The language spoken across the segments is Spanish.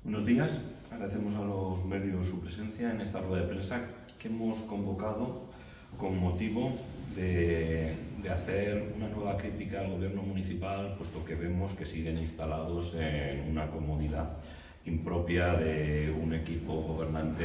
Buenos días, agradecemos a los medios su presencia en esta rueda de prensa que hemos convocado con motivo de hacer una nueva crítica al gobierno municipal, puesto que vemos que siguen instalados en una comodidad impropia de un equipo gobernante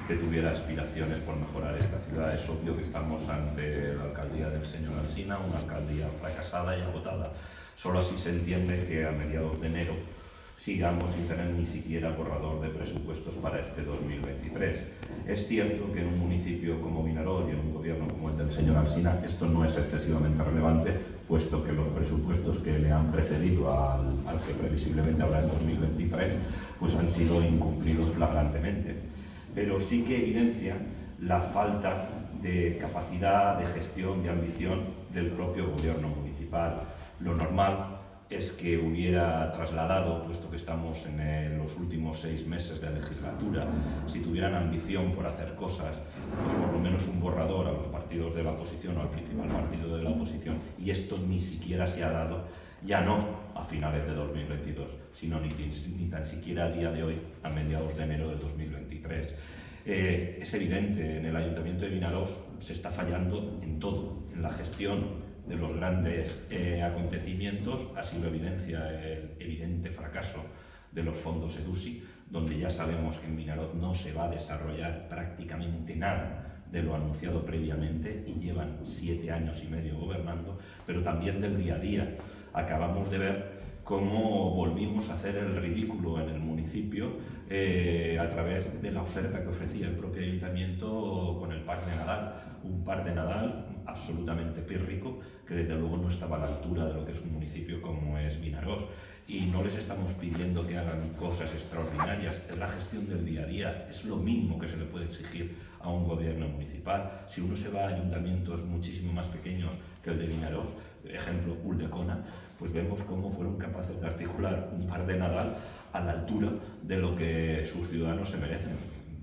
que tuviera aspiraciones por mejorar esta ciudad. Es obvio que estamos ante la alcaldía del señor Alsina, una alcaldía fracasada y agotada. Solo así se entiende que a mediados de enero sigamos sin tener ni siquiera borrador de presupuestos para este 2023. Es cierto que en un municipio como Vinaròs y en un gobierno como el del señor Alsina esto no es excesivamente relevante, puesto que los presupuestos que le han precedido al que previsiblemente habrá en 2023 pues han sido incumplidos flagrantemente. Pero sí que evidencia la falta de capacidad, de gestión, de ambición del propio gobierno municipal. Lo normal es que hubiera trasladado, puesto que estamos en los últimos 6 meses de legislatura, si tuvieran ambición por hacer cosas, pues por lo menos un borrador a los partidos de la oposición o al principal partido de la oposición, y esto ni siquiera se ha dado, ya no a finales de 2022, sino ni tan siquiera a día de hoy, a mediados de enero del 2023. Es evidente, en el Ayuntamiento de Vinaròs se está fallando en todo, en la gestión de los grandes acontecimientos, así lo evidencia el evidente fracaso de los fondos EDUSI, donde ya sabemos que en Vinaròs no se va a desarrollar prácticamente nada de lo anunciado previamente y llevan 7 años y medio gobernando, pero también del día a día. Acabamos de ver cómo volvimos a hacer el ridículo en el municipio a través de la oferta que ofrecía el propio ayuntamiento con el Parc de Nadal, un Parc de Nadal absolutamente pírrico, que desde luego no estaba a la altura de lo que es un municipio como es Vinaròs. Y no les estamos pidiendo que hagan cosas extraordinarias, es la gestión del día a día, es lo mismo que se le puede exigir a un gobierno municipal. Si uno se va a ayuntamientos muchísimo más pequeños que el de Vinaròs, ejemplo Ulldecona, pues vemos cómo fueron capaces de articular un Parc de Nadal a la altura de lo que sus ciudadanos se merecen.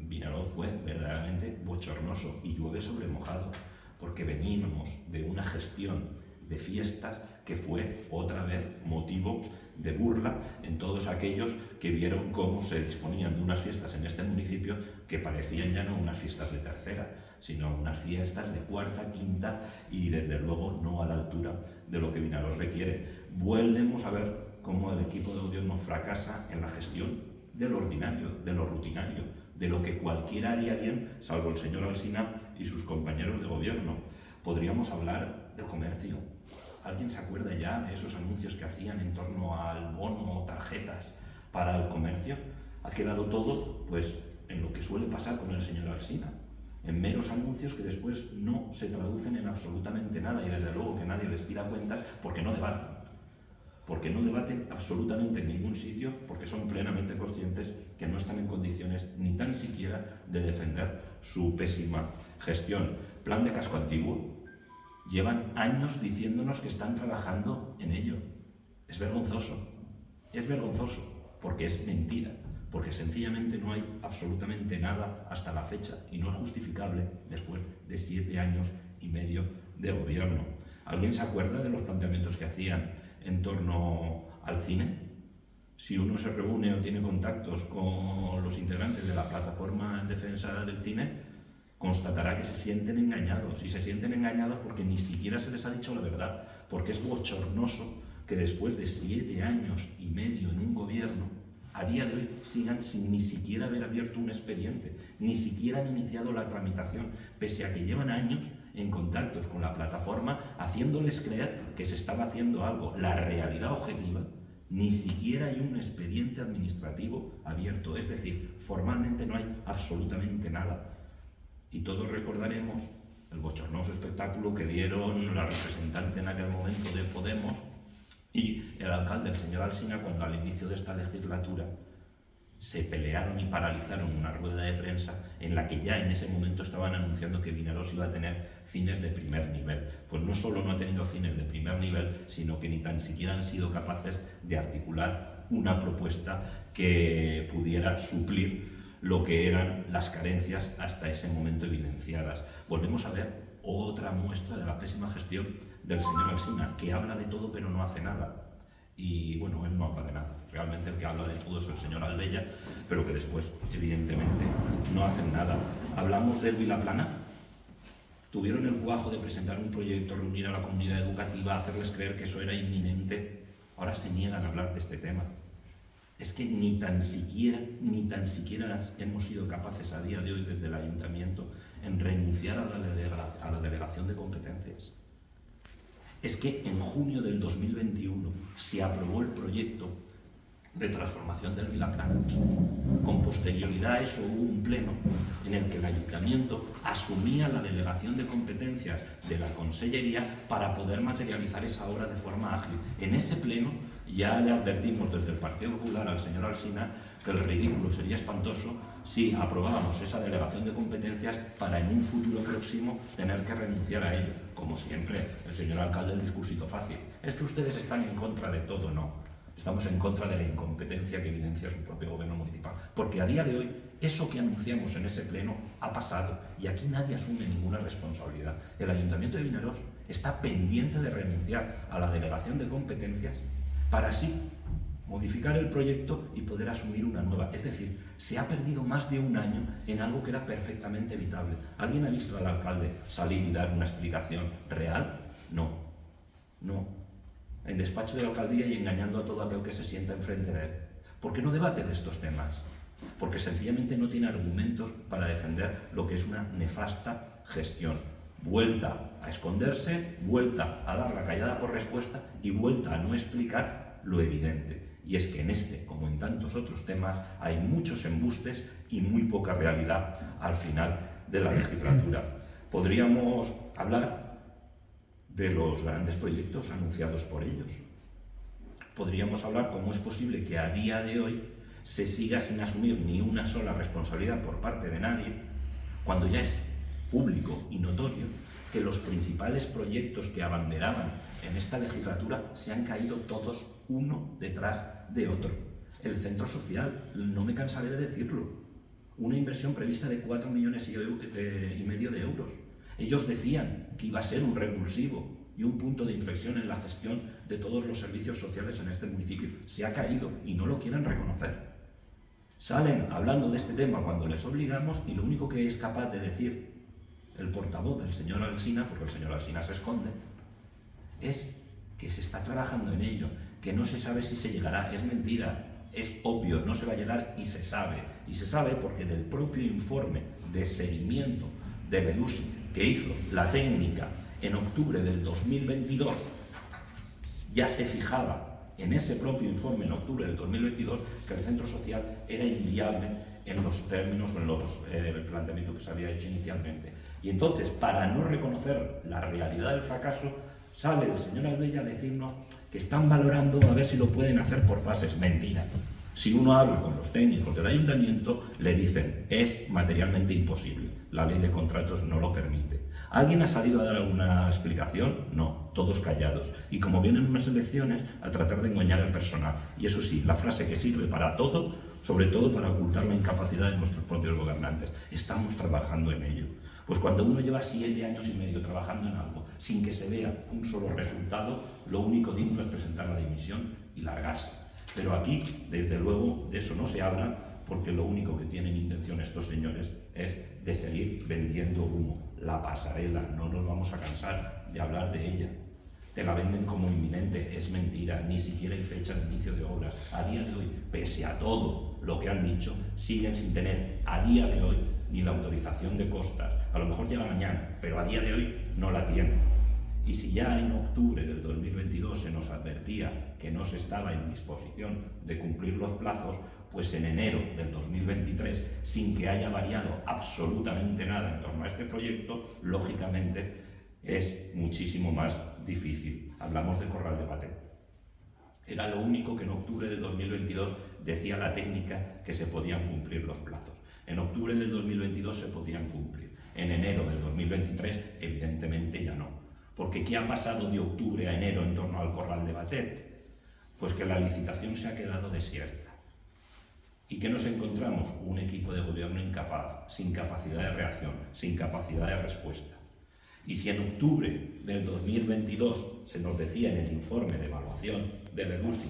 Vinaròs fue verdaderamente bochornoso y llueve sobre mojado, porque veníamos de una gestión de fiestas que fue otra vez motivo de burla en todos aquellos que vieron cómo se disponían de unas fiestas en este municipio que parecían ya no unas fiestas de tercera, sino unas fiestas de cuarta, quinta y desde luego no a la altura de lo que Vinaròs requiere. Volvemos a ver cómo el equipo de gobierno fracasa en la gestión de lo ordinario, de lo rutinario, de lo que cualquiera haría bien, salvo el señor Alsina y sus compañeros de gobierno. Podríamos hablar del comercio. ¿Alguien se acuerda ya de esos anuncios que hacían en torno al bono o tarjetas para el comercio? Ha quedado todo pues en lo que suele pasar con el señor Alsina, en meros anuncios que después no se traducen en absolutamente nada y desde luego que nadie les pida cuentas porque no debaten. Porque no debaten absolutamente en ningún sitio, porque son plenamente conscientes que no están en condiciones ni tan siquiera de defender su pésima gestión. Plan de casco antiguo. Llevan años diciéndonos que están trabajando en ello. Es vergonzoso, porque es mentira, porque sencillamente no hay absolutamente nada hasta la fecha y no es justificable después de 7 años y medio de gobierno. ¿Alguien se acuerda de los planteamientos que hacían en torno al cine? Si uno se reúne o tiene contactos con los integrantes de la plataforma en defensa del cine, constatará que se sienten engañados, y se sienten engañados porque ni siquiera se les ha dicho la verdad, porque es bochornoso que después de 7 años y medio en un gobierno, a día de hoy sigan sin ni siquiera haber abierto un expediente, ni siquiera han iniciado la tramitación, pese a que llevan años en contactos con la plataforma haciéndoles creer que se estaba haciendo algo. La realidad objetiva, ni siquiera hay un expediente administrativo abierto, es decir, formalmente no hay absolutamente nada. Y todos recordaremos el bochornoso espectáculo que dieron la representante en aquel momento de Podemos y el alcalde, el señor Alsina, cuando al inicio de esta legislatura se pelearon y paralizaron una rueda de prensa en la que ya en ese momento estaban anunciando que Vinaròs iba a tener cines de primer nivel. Pues no solo no ha tenido cines de primer nivel, sino que ni tan siquiera han sido capaces de articular una propuesta que pudiera suplir lo que eran las carencias hasta ese momento evidenciadas. Volvemos a ver otra muestra de la pésima gestión del señor Alsina, que habla de todo pero no hace nada. Y bueno, él no habla de nada. Realmente el que habla de todo es el señor Albella, pero que después, evidentemente, no hacen nada. Hablamos del Vilaplana. Tuvieron el cuajo de presentar un proyecto, reunir a la comunidad educativa, hacerles creer que eso era inminente. Ahora se niegan a hablar de este tema. Es que ni tan siquiera hemos sido capaces a día de hoy desde el ayuntamiento en renunciar a la delegación de competencias. Es que en junio del 2021 se aprobó el proyecto de transformación del Vilaplana. Con posterioridad a eso hubo un pleno en el que el ayuntamiento asumía la delegación de competencias de la consellería para poder materializar esa obra de forma ágil. En ese pleno ya le advertimos desde el Partido Popular al señor Alsina que el ridículo sería espantoso si aprobábamos esa delegación de competencias para en un futuro próximo tener que renunciar a ello. Como siempre, el señor alcalde, el discursito fácil. Es que ustedes están en contra de todo, no. Estamos en contra de la incompetencia que evidencia su propio gobierno municipal. Porque a día de hoy, eso que anunciamos en ese pleno ha pasado y aquí nadie asume ninguna responsabilidad. El Ayuntamiento de Vinaroz está pendiente de renunciar a la delegación de competencias para así modificar el proyecto y poder asumir una nueva. Es decir, se ha perdido más de un año en algo que era perfectamente evitable. ¿Alguien ha visto al alcalde salir y dar una explicación real? No, no. En despacho de la alcaldía y engañando a todo aquel que se sienta enfrente de él. ¿Por qué no debate de estos temas? Porque sencillamente no tiene argumentos para defender lo que es una nefasta gestión. Vuelta a esconderse, vuelta a dar la callada por respuesta y vuelta a no explicar lo evidente. Y es que en este, como en tantos otros temas, hay muchos embustes y muy poca realidad al final de la legislatura. Podríamos hablar de los grandes proyectos anunciados por ellos. Podríamos hablar cómo es posible que a día de hoy se siga sin asumir ni una sola responsabilidad por parte de nadie, cuando ya es público y notorio que los principales proyectos que abanderaban en esta legislatura se han caído todos uno detrás de otro. El centro social, no me cansaré de decirlo, una inversión prevista de 4,5 millones de euros. Ellos decían que iba a ser un revulsivo y un punto de inflexión en la gestión de todos los servicios sociales en este municipio. Se ha caído y no lo quieren reconocer. Salen hablando de este tema cuando les obligamos y lo único que es capaz de decir el portavoz del señor Alsina, porque el señor Alsina se esconde, es que se está trabajando en ello, que no se sabe si se llegará. Es mentira, es obvio, no se va a llegar y se sabe. Y se sabe porque del propio informe de seguimiento del EDUSI que hizo la técnica en octubre del 2022, ya se fijaba en ese propio informe en octubre del 2022 que el centro social era inviable en los términos o en el planteamiento que se había hecho inicialmente. Y entonces, para no reconocer la realidad del fracaso, sale el señor Albella a decirnos que están valorando a ver si lo pueden hacer por fases. Mentira. Si uno habla con los técnicos del ayuntamiento, le dicen, es materialmente imposible. La ley de contratos no lo permite. ¿Alguien ha salido a dar alguna explicación? No, todos callados. Y como vienen unas elecciones, a tratar de engañar al personal. Y eso sí, la frase que sirve para todo, sobre todo para ocultar la incapacidad de nuestros propios gobernantes. Estamos trabajando en ello. Pues cuando uno lleva 7 años y medio trabajando en algo, sin que se vea un solo resultado, lo único digno es presentar la dimisión y largarse. Pero aquí, desde luego, de eso no se habla, porque lo único que tienen intención estos señores es de seguir vendiendo humo. La pasarela, no nos vamos a cansar de hablar de ella. Te la venden como inminente, es mentira, ni siquiera hay fecha de inicio de obras. A día de hoy, pese a todo lo que han dicho, siguen sin tener a día de hoy ni la autorización de costas. A lo mejor llega mañana, pero a día de hoy no la tienen. Y si ya en octubre del 2022 se nos advertía que no se estaba en disposición de cumplir los plazos, pues en enero del 2023, sin que haya variado absolutamente nada en torno a este proyecto, lógicamente es muchísimo más difícil. Hablamos de Corral de Batet. Era lo único que en octubre del 2022 decía la técnica que se podían cumplir los plazos. En octubre del 2022 se podían cumplir. En enero del 2023, evidentemente ya no. Porque ¿qué ha pasado de octubre a enero en torno al Corral de Batet? Pues que la licitación se ha quedado desierta. ¿Y qué nos encontramos? Un equipo de gobierno incapaz, sin capacidad de reacción, sin capacidad de respuesta. Y si en octubre del 2022 se nos decía en el informe de evaluación del ELUSI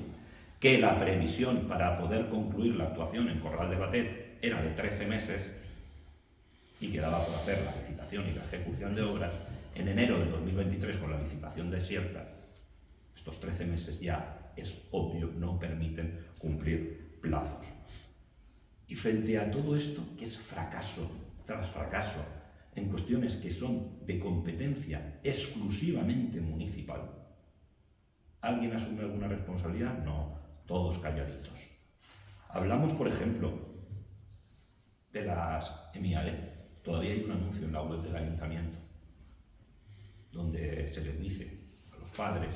que la previsión para poder concluir la actuación en Corral de Batet era de 13 meses y quedaba por hacer la licitación y la ejecución de obras, en enero del 2023, con la licitación desierta, estos 13 meses ya, es obvio, no permiten cumplir plazos. Y frente a todo esto, que es fracaso tras fracaso, en cuestiones que son de competencia exclusivamente municipal, ¿alguien asume alguna responsabilidad? No, todos calladitos. Hablamos, por ejemplo, de las EMIARE. Todavía hay un anuncio en la web del ayuntamiento donde se les dice a los padres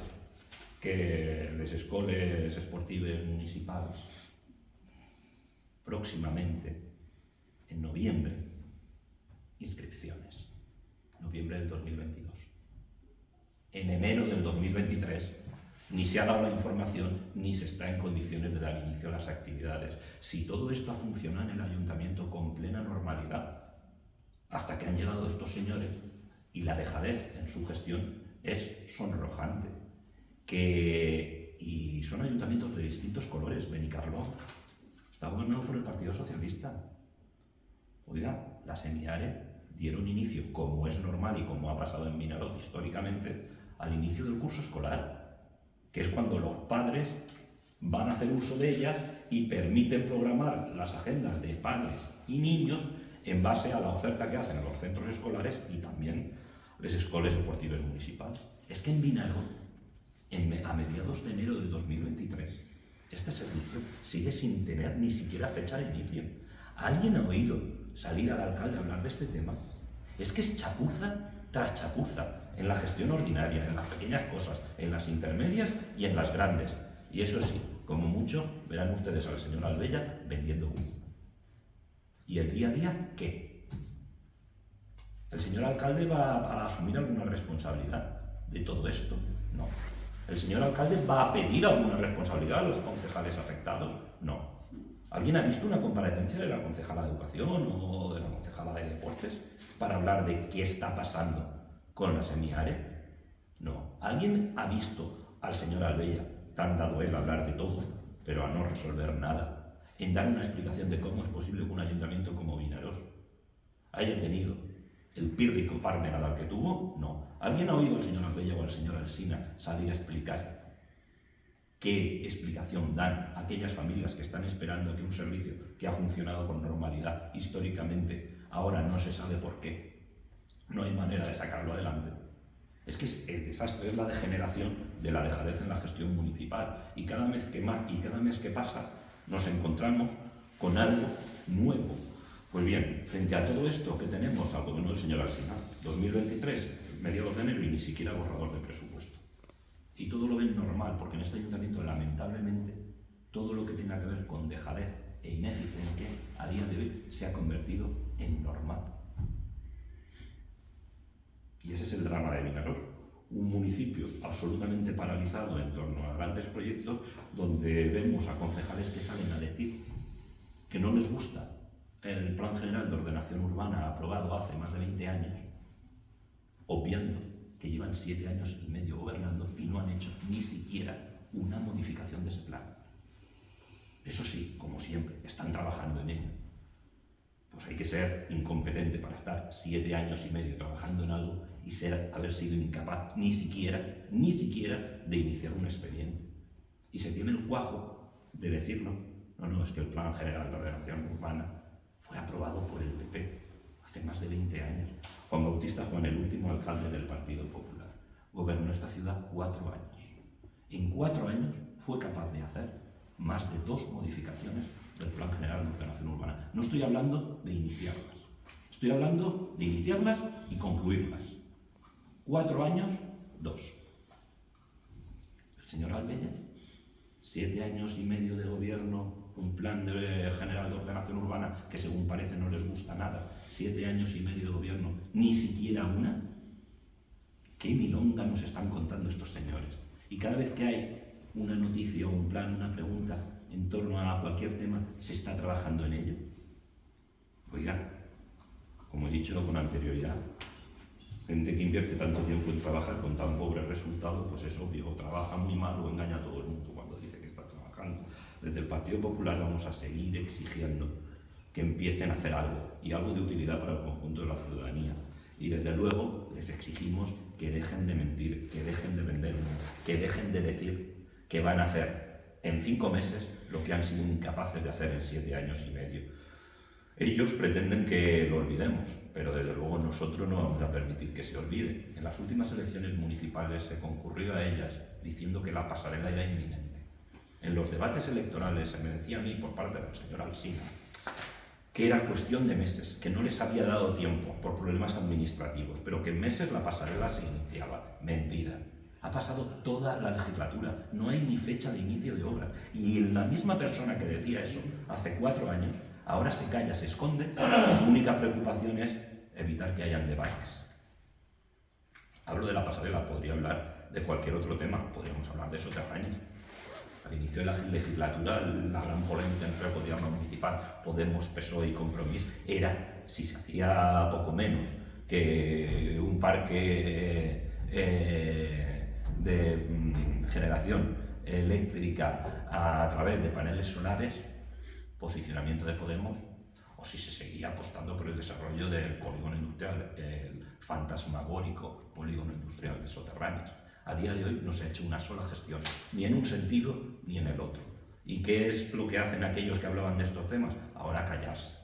que les escoles esportives municipales próximamente, en noviembre, inscripciones. Noviembre del 2022. En enero del 2023 ni se ha dado la información ni se está en condiciones de dar inicio a las actividades. Si todo esto ha funcionado en el ayuntamiento con plena normalidad, hasta que han llegado estos señores, y la dejadez en su gestión es sonrojante. Y son ayuntamientos de distintos colores. Benicarló está gobernado por el Partido Socialista. Oiga, las EMIARE dieron inicio, como es normal y como ha pasado en Vinaroz históricamente, al inicio del curso escolar, que es cuando los padres van a hacer uso de ellas y permiten programar las agendas de padres y niños en base a la oferta que hacen los centros escolares y también las escuelas deportivas municipales. Es que en Vinaroz, a mediados de enero del 2023, este servicio sigue sin tener ni siquiera fecha de inicio. ¿Alguien ha oído salir al alcalde a hablar de este tema? Es que es chapuza tras chapuza, en la gestión ordinaria, en las pequeñas cosas, en las intermedias y en las grandes. Y eso sí, como mucho, verán ustedes al señor Albella vendiendo humo. ¿Y el día a día qué? ¿El señor alcalde va a asumir alguna responsabilidad de todo esto? No. ¿El señor alcalde va a pedir alguna responsabilidad a los concejales afectados? No. ¿Alguien ha visto una comparecencia de la concejala de Educación o de la concejala de Deportes para hablar de qué está pasando con la EMIARE? No. ¿Alguien ha visto al señor Albella, tan dado él a hablar de todo, pero a no resolver nada, en dar una explicación de cómo es posible que un ayuntamiento como Vinaroz haya tenido el pírrico par de Nadal que tuvo? No. ¿Alguien ha oído al señor Albella o al señor Alsina salir a explicar qué explicación dan a aquellas familias que están esperando que un servicio que ha funcionado con normalidad históricamente ahora no se sabe por qué? No hay manera de sacarlo adelante. Es que el desastre es la degeneración de la dejadez en la gestión municipal y cada mes que pasa nos encontramos con algo nuevo. Pues bien, frente a todo esto que tenemos al gobierno del señor Alsina, 2023, mediados de enero y ni siquiera borrador de presupuesto. Y todo lo ven normal, porque en este ayuntamiento, lamentablemente, todo lo que tenga que ver con dejadez e ineficiencia, a día de hoy se ha convertido en normal. Y ese es el drama de Vinaroz, un municipio absolutamente paralizado en torno a grandes proyectos, donde vemos a concejales que salen a decir que no les gusta el Plan General de Ordenación Urbana aprobado hace más de 20 años, obviando que llevan 7 años y medio gobernando y no han hecho ni siquiera una modificación de ese plan. Eso sí, como siempre, están trabajando en ello. Pues hay que ser incompetente para estar 7 años y medio trabajando en algo y haber sido incapaz ni siquiera de iniciar un expediente. Y se tiene el cuajo de decirlo. No, es que el Plan General de Ordenación Urbana fue aprobado por el PP hace más de 20 años. Juan Bautista Juan, el último alcalde del Partido Popular, gobernó esta ciudad 4 años. En 4 años fue capaz de hacer más de 2 modificaciones del Plan General de Ordenación Urbana. No estoy hablando de iniciarlas, estoy hablando de iniciarlas y concluirlas. 4 años, 2. El señor Albella, 7 años y medio de gobierno, un plan general de ordenación urbana que según parece no les gusta nada, 7 años y medio de gobierno, ni siquiera una. ¿Qué milonga nos están contando estos señores? Y cada vez que hay una noticia, un plan, una pregunta en torno a cualquier tema, se está trabajando en ello. Oiga, como he dicho con anterioridad, Gente que invierte tanto tiempo en trabajar con tan pobre resultado, pues es obvio, o trabaja muy mal o engaña a todo el mundo cuando dice que está trabajando. Desde el Partido Popular vamos a seguir exigiendo que empiecen a hacer algo, y algo de utilidad para el conjunto de la ciudadanía. Y desde luego les exigimos que dejen de mentir, que dejen de vender, que dejen de decir que van a hacer en 5 meses lo que han sido incapaces de hacer en 7 años y medio. Ellos pretenden que lo olvidemos, pero desde luego nosotros no vamos a permitir que se olvide. En las últimas elecciones municipales se concurrió a ellas diciendo que la pasarela era inminente. En los debates electorales se me decía a mí por parte del señor Alsina que era cuestión de meses, que no les había dado tiempo por problemas administrativos, pero que en meses la pasarela se iniciaba. Mentira. Ha pasado toda la legislatura, no hay ni fecha de inicio de obra. Y la misma persona que decía eso hace 4 años, ahora se calla, se esconde, y su única preocupación es evitar que hayan debates. Hablo de la pasarela, podría hablar de cualquier otro tema, podríamos hablar de soterraños. Al inicio de la legislatura, la gran polémica entre el gobierno municipal, Podemos, PSOE y Compromís, era si se hacía poco menos que un parque de generación eléctrica a través de paneles solares, posicionamiento de Podemos, o si se seguía apostando por el desarrollo del polígono industrial, el fantasmagórico polígono industrial de Soterraños. A día de hoy no se ha hecho una sola gestión, ni en un sentido ni en el otro. ¿Y qué es lo que hacen aquellos que hablaban de estos temas? Ahora callarse.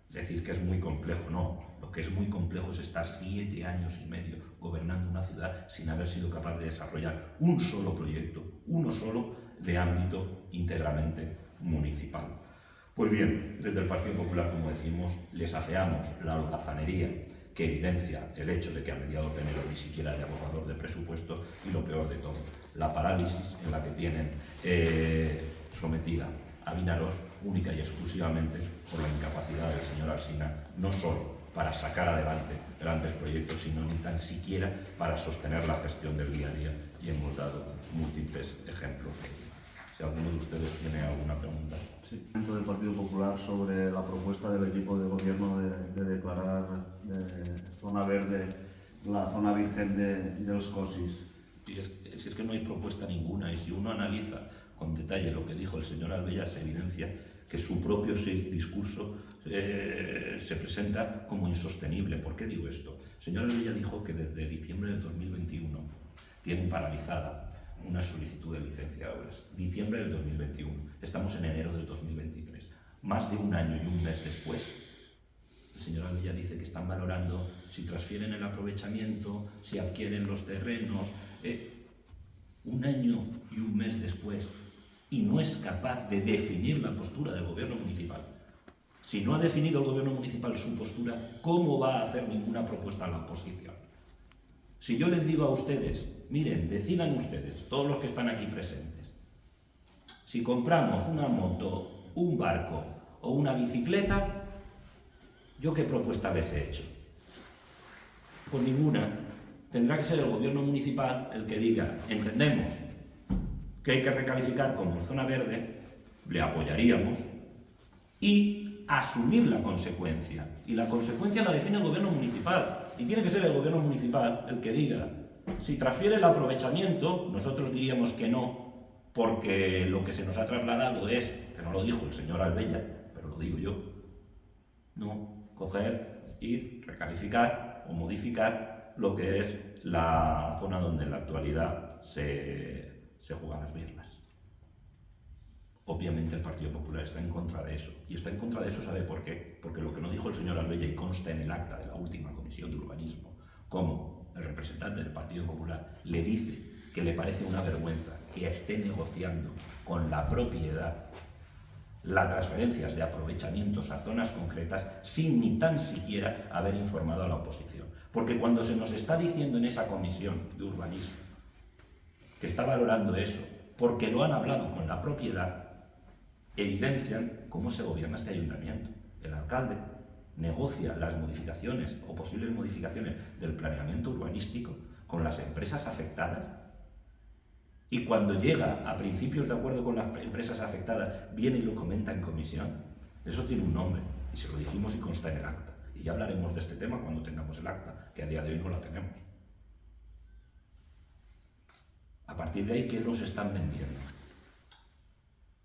Decir que es muy complejo, no. Lo que es muy complejo es estar 7 años y medio gobernando una ciudad sin haber sido capaz de desarrollar un solo proyecto, uno solo, de ámbito íntegramente municipal. Pues bien, desde el Partido Popular, como decimos, les afeamos la holgazanería que evidencia el hecho de que a mediados de enero ni siquiera haya borrador de presupuestos, y lo peor de todo, la parálisis en la que tienen sometida a Vinaroz única y exclusivamente por la incapacidad del señor Alsina, no solo para sacar adelante grandes proyectos, sino ni tan siquiera para sostener la gestión del día a día, y hemos dado múltiples ejemplos de ello. Si alguno de ustedes tiene alguna pregunta. Sí. Del Partido Popular sobre la propuesta del equipo de gobierno de declarar zona verde la zona virgen de los COSIS. Y es que no hay propuesta ninguna, y si uno analiza con detalle lo que dijo el señor Albella, se evidencia que su propio discurso se presenta como insostenible. ¿Por qué digo esto? El señor Albella dijo que desde diciembre del 2021 tienen paralizada una solicitud de licencia de obras. Diciembre del 2021. Estamos en enero del 2023. Más de 1 año y 1 mes después, el señor Albella dice que están valorando si transfieren el aprovechamiento, si adquieren los terrenos. 1 año y 1 mes después, y no es capaz de definir la postura del gobierno municipal. Si no ha definido el gobierno municipal su postura, ¿cómo va a hacer ninguna propuesta a la oposición? Si yo les digo a ustedes, miren, decidan ustedes, todos los que están aquí presentes, si compramos una moto, un barco o una bicicleta, ¿yo qué propuesta les he hecho? Pues ninguna. Tendrá que ser el gobierno municipal el que diga, entendemos que hay que recalificar como zona verde, le apoyaríamos, y asumir la consecuencia. Y la consecuencia la define el gobierno municipal. Y tiene que ser el gobierno municipal el que diga, si transfiere el aprovechamiento, nosotros diríamos que no, porque lo que se nos ha trasladado es, que no lo dijo el señor Albella, pero lo digo yo, no coger, ir, recalificar o modificar lo que es la zona donde en la actualidad se juegan las birlas. Obviamente el Partido Popular está en contra de eso. Y está en contra de eso, ¿sabe por qué? Porque lo que no dijo el señor Albella, y consta en el acta de la última Comisión de Urbanismo, como el representante del Partido Popular le dice que le parece una vergüenza que esté negociando con la propiedad las transferencias de aprovechamientos a zonas concretas sin ni tan siquiera haber informado a la oposición. Porque cuando se nos está diciendo en esa Comisión de Urbanismo que está valorando eso, porque lo han hablado con la propiedad, evidencian cómo se gobierna este ayuntamiento. El alcalde negocia las modificaciones o posibles modificaciones del planeamiento urbanístico con las empresas afectadas, y cuando llega a principios de acuerdo con las empresas afectadas, viene y lo comenta en comisión. Eso tiene un nombre, y se lo dijimos y consta en el acta. Y ya hablaremos de este tema cuando tengamos el acta, que a día de hoy no la tenemos. A partir de ahí, ¿qué nos están vendiendo?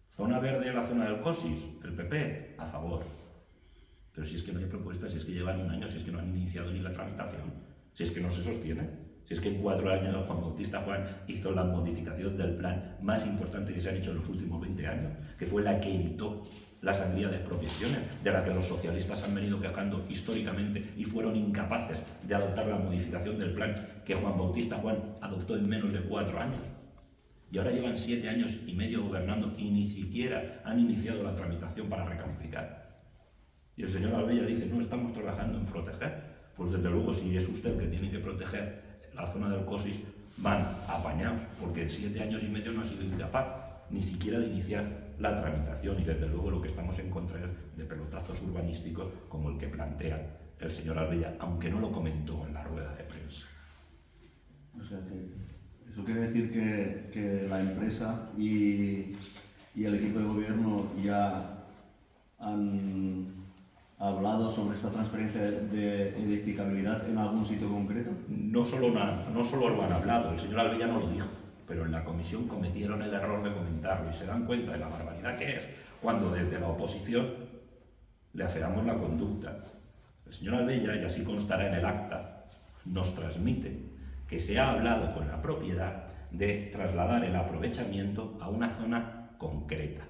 Zona verde en la zona del COSIS, el PP, a favor. Pero si es que no hay propuestas, si es que llevan un año, si es que no han iniciado ni la tramitación, si es que no se sostiene, si es que en 4 años Juan Bautista Juan hizo la modificación del plan más importante que se han hecho en los últimos 20 años, que fue la que evitó la sangría de expropiaciones, de la que los socialistas han venido quejando históricamente y fueron incapaces de adoptar la modificación del plan que Juan Bautista Juan adoptó en menos de 4 años. Y ahora llevan 7 años y medio gobernando y ni siquiera han iniciado la tramitación para recalificar. Y el señor Albella dice, no, estamos trabajando en proteger. Pues desde luego, si es usted el que tiene que proteger la zona del COSIS, van apañados, porque en 7 años y medio no ha sido incapaz ni siquiera de iniciar la tramitación, y desde luego lo que estamos en contra es de pelotazos urbanísticos como el que plantea el señor Albella, aunque no lo comentó en la rueda de prensa. O sea que eso quiere decir que la empresa y el equipo de gobierno ya han hablado sobre esta transferencia de edificabilidad en algún sitio concreto. No solo lo han hablado, el señor Albella no lo dijo, pero en la comisión cometieron el error de comentarlo y se dan cuenta de la barbaridad que es cuando desde la oposición le afeamos la conducta. El señor Albella, y así constará en el acta, nos transmite que se ha hablado con la propiedad de trasladar el aprovechamiento a una zona concreta.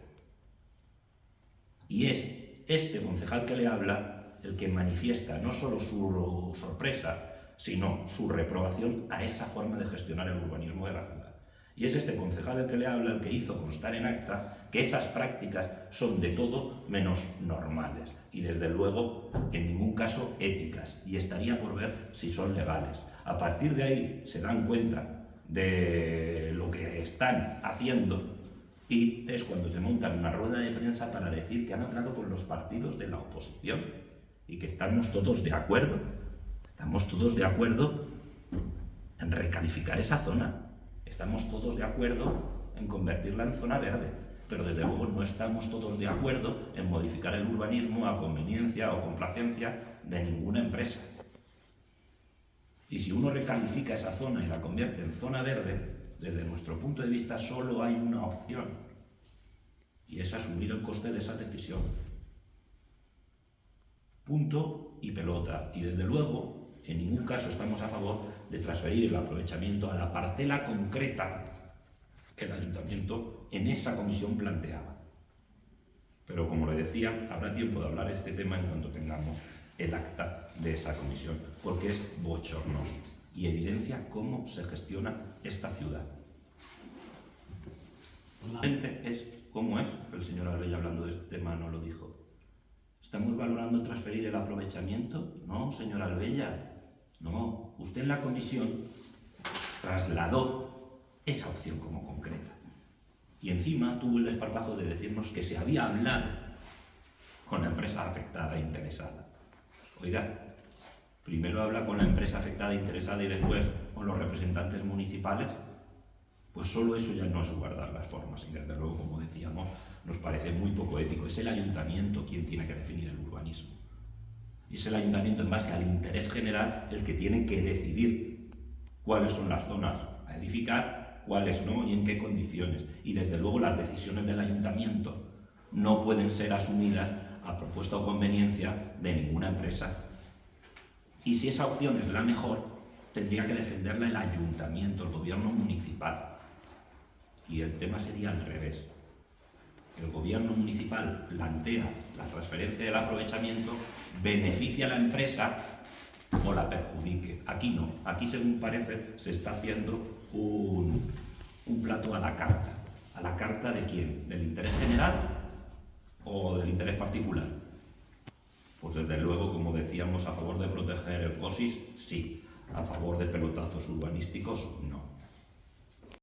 Y es este concejal que le habla el que manifiesta no solo su sorpresa, sino su reprobación a esa forma de gestionar el urbanismo de la ciudad. Y es este concejal el que le habla, el que hizo constar en acta que esas prácticas son de todo menos normales y desde luego en ningún caso éticas, y estaría por ver si son legales. A partir de ahí se dan cuenta de lo que están haciendo y es cuando te montan una rueda de prensa para decir que han hablado con los partidos de la oposición y que estamos todos de acuerdo. Estamos todos de acuerdo en recalificar esa zona. Estamos todos de acuerdo en convertirla en zona verde. Pero desde luego no estamos todos de acuerdo en modificar el urbanismo a conveniencia o complacencia de ninguna empresa. Y si uno recalifica esa zona y la convierte en zona verde, desde nuestro punto de vista solo hay una opción, y es asumir el coste de esa decisión. Punto y pelota. Y desde luego, en ningún caso estamos a favor de transferir el aprovechamiento a la parcela concreta que el ayuntamiento en esa comisión planteaba. Pero como le decía, habrá tiempo de hablar de este tema en cuanto tengamos el acta de esa comisión, porque es bochornoso y evidencia cómo se gestiona esta ciudad. Es cómo es, el señor Albella hablando de este tema no lo dijo. ¿Estamos valorando transferir el aprovechamiento? No, señor Albella, no. Usted en la comisión trasladó esa opción como concreta. Y encima tuvo el desparpajo de decirnos que se había hablado con la empresa afectada e interesada. Oiga, primero habla con la empresa afectada e interesada y después con los representantes municipales. Pues solo eso ya no es guardar las formas y desde luego, como decíamos, nos parece muy poco ético. Es el ayuntamiento quien tiene que definir el urbanismo. Y es el ayuntamiento en base al interés general el que tiene que decidir cuáles son las zonas a edificar, cuáles no y en qué condiciones. Y desde luego las decisiones del ayuntamiento no pueden ser asumidas a propuesta o conveniencia de ninguna empresa. Y si esa opción es la mejor, tendría que defenderla el ayuntamiento, el gobierno municipal. Y el tema sería al revés. El gobierno municipal plantea la transferencia del aprovechamiento, beneficia a la empresa o la perjudique. Aquí no. Aquí, según parece, se está haciendo un plato a la carta. ¿A la carta de quién? ¿Del interés general o del interés particular? Pues desde luego, como decíamos, a favor de proteger el COSIS, sí. A favor de pelotazos urbanísticos, no.